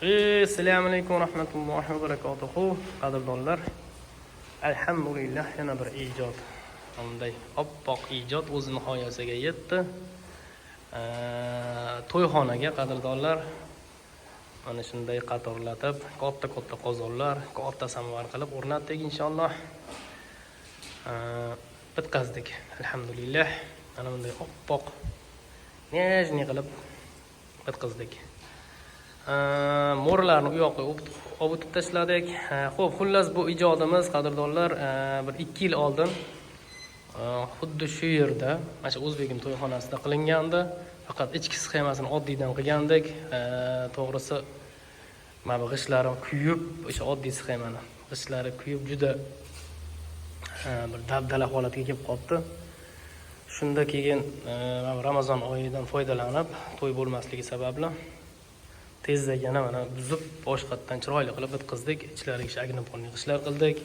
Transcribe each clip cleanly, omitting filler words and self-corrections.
Assalomu alaykum va rahmatullohi va barakatuh. Qadrdonlar, alhamdulillah yana bir ijod. Bunday oppoq ijod o'z nihoyasiga yetdi. To'yxonaga qadrdonlar mana shunday qatorlatib, katta qozonlar, katta samovar qilib o'rnatdik inshaalloh. Bitkazdik. Alhamdulillah. Mana bunday oppoq nejni qilib bitkazdik. Mo'rlarni u yoqqa o'tib tashladik. Xo'p, xullas bu ijodimiz qadrdonlar bir 2 yil oldin xuddi shu yerda, mana shu O'zbegim to'yxonasida qilingandi. Faqat ichki sxemasini oddiydan qilgandik. To'g'risi, mana g'ishlarim kuyib, o'sha oddiy sxemani g'ishlari kuyib juda bir dabdala holatga kelib qoldi. Shunda keyin Ramazon oyidan foydalanib, to'y bo'lmasligi sababli tezdagina mana buzib, boshqatdan chiroyli qilib bitkazdik. Ichlariga agnopolni g'ishlar qildik.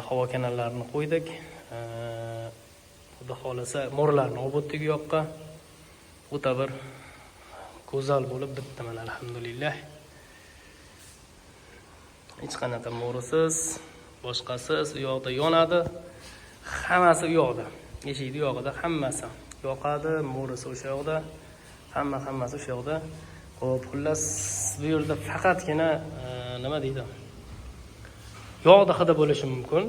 Havo kanallarini qo'ydik. Xudo xolasa mo'rlarni olib o'tdik u yoqqa. O'ta bir go'zal bo'lib bitdi mana alhamdulillah. Hech qanaqa mo'risiz, boshqasiz u yoqda yonadi. Hammasi u yoqda. Eshikning yog'ida hammasi yoqadi, mo'risi o'sha yoqda. Hammasi o'sha yoqda. Xo'p, xullas bu yerda faqatgina nima deydi? Yog'da hidi bo'lishi mumkin.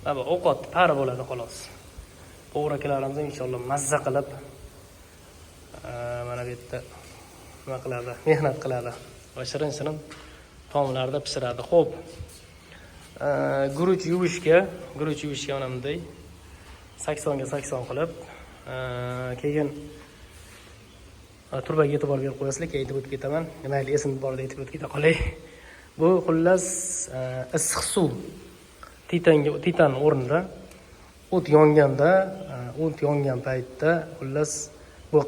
Mana ovqat pari bo'ladi xolos. O'g'rakilarimiz inshaalloh mazza qilib mana bu yerda nima qiladi? Mehnat qiladi va shirin taomlarda pishiradi. Xo'p. Guruch yuvishga mana bunday 80 ga 80 qilib keyin turbaga e'tibor berib qo'yasizlar, keyin aytib o'tib ketaman. Mayli, esim borida aytib o'tib keta qolay. Bu xullas issiq suv titan o'rnida o't yongan paytda xullas bu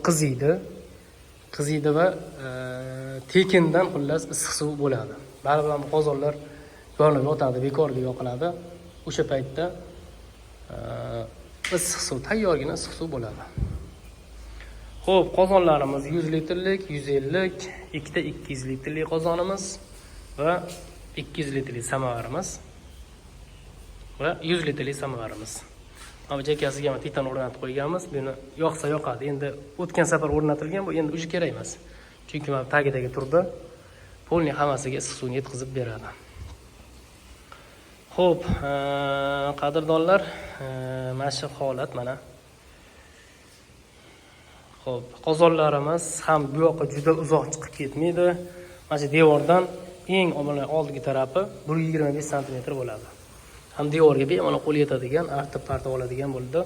qiziydi va tekindan xullas issiq suv bo'ladi. Baribir bu qozonlar yonib yotadi, bekorga yoqiladi. O'sha paytda issiq suv, tayyorgina issiq suv bo'ladi. Xo'p, qozonlarimiz 100 litrlik, 150, ikkita 200 litrlik qozonimiz va 200 litrlik samovarimiz va 100 litrlik samovarimiz. Mana jakasiga ham titan o'rnatib qo'yganmiz. Buni yoqsa yoqadi. Endi o'tgan safar o'rnatilgan, bu endi uji kerak emas. Chunki mana tagidagi turba polni hammasiga issiq suvni yetkazib beradi. Xo'p, qadrdonlar, mana shu holat mana. Xo'p, qozonlarimiz ham bu yoqqa juda uzoq chiqib ketmaydi. Mana shu devordan eng oldingi tarafi 125 sm bo'ladi. Ham devorga bemalol qo'l yetadigan, artib oladigan bo'ldi.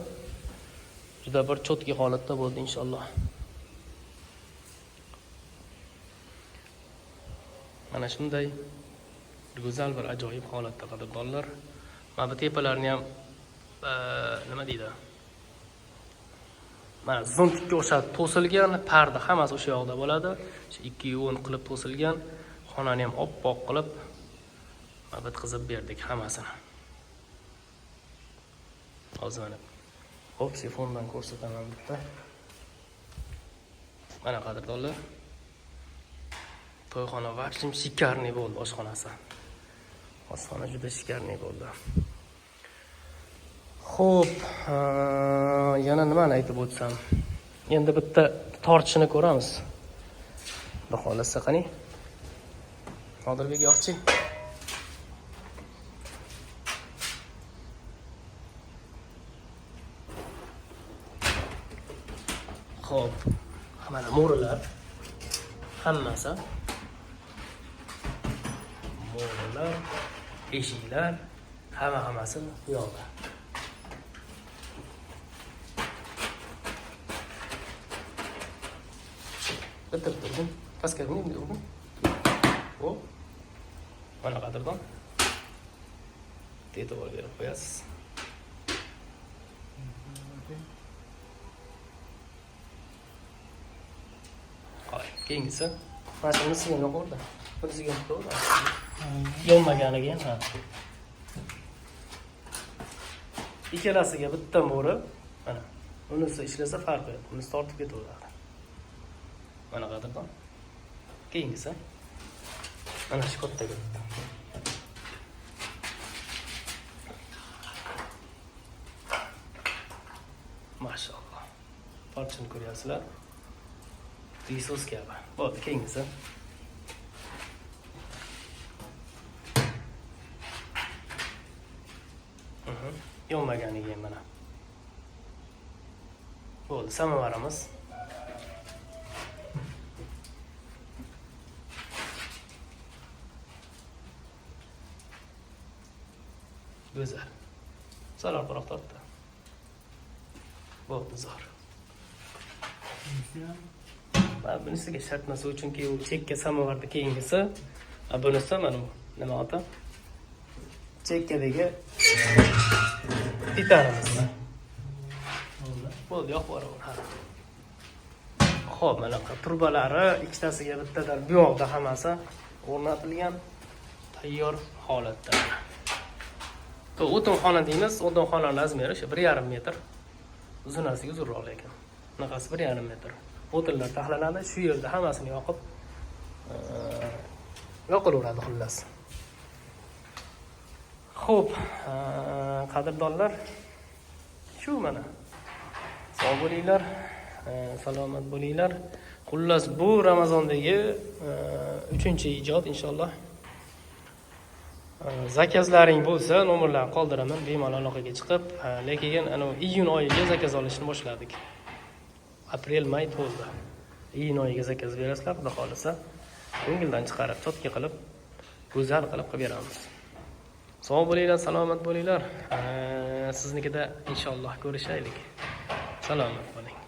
Juda bir chotki holatda bo'ldi inshaalloh. Mana shunday go'zal bir ajoyib holatda qadrdonlar. Mana bu tepalarni ham nima deydi? Mana zontikka o'xshab to'silgan, parda hammasi o'sha yoqda bo'ladi. Shu 2 yo'n qilib to'silgan, xonani ham oppoq qilib mana bitkazib berdik hammasini. Hozir mana xo'p, telefondan ko'rsataman bitta. Mana qadrdonlar. To'yxona vaqtim shikarniy bo'ldi, oshxonasi. Oshxona juda shikarniy bo'ldi. Xo'p, yana nimani aytib o'tsam? Endi bitta tortishni ko'ramiz. Xudo xolasa qani. Nodirbek yo'qchi? Xo'p, mana mo'rlar hammasi. Mo'rlar, eshiklar, hammasi bu yoqda. Bitirdim. Pastga urdim. Hop. Mana qadrdon. E'tibor berib qo'yasiz. Qo'y. Keyingisi mana shunisiga yo'qoldi. Bunisiga yo'qoldi. Yonmaganiga ham. Ikkalasiga bitta mo'ri. Mana unisi ishlasa farqi yo'q. Unisi tortib ketaveradi. Mana qadrdon. Keyingisi Mana shu katta ketdi. Mashallah. Parchani ko'ryapsizlar. Disos kabi. Bo'ldi, keyingisi. Yonmaganiga ham mana. Bo'ldi, samovarimiz. Go'zal. Sal orqaroq tortdi. Bo'ldi, zo'r. Bunisiga shartnasi uchunki u chekka samovarda keyingisi, bunisi mana bu nima oti? Chekkadagi titarimiz. Bo'ldi, yo'q bor. Xo'p, mana turbalari ikkitasiga bittadan bu yoqda hammasi o'rnatilgan, tayyor holatda. O'tinxona deymiz, o'tinxona razmeri 1,5 metr. Uzunasiga uzunroq lekin. Bunaqasi 1,5 metr. O'tinlar taxlanadi, shu yerda hammasini yoqib yoqilaveradi xullas. Xo'p, qadrdonlar, shu mana. Sog' bo'linglar, salomat bo'linglar. Xullas bu Ramazondagi 3-ijod inshaalloh. Zakazlaring bo'lsa, nomerlarni qoldiraman, bemalol aloqaga chiqib, lekin ana iyun oyiga zakaz olishni boshladik. Aprel, may to'ldi. Iyun oyiga zakaz berasizlar, xudo xolisa. Ko'ngildan chiqarib, chotka qilib, go'zal qilib beramiz. Sog' bo'linglar, salomat bo'linglar. Siznikida inshaalloh ko'rishaylik. Salomat bo'ling.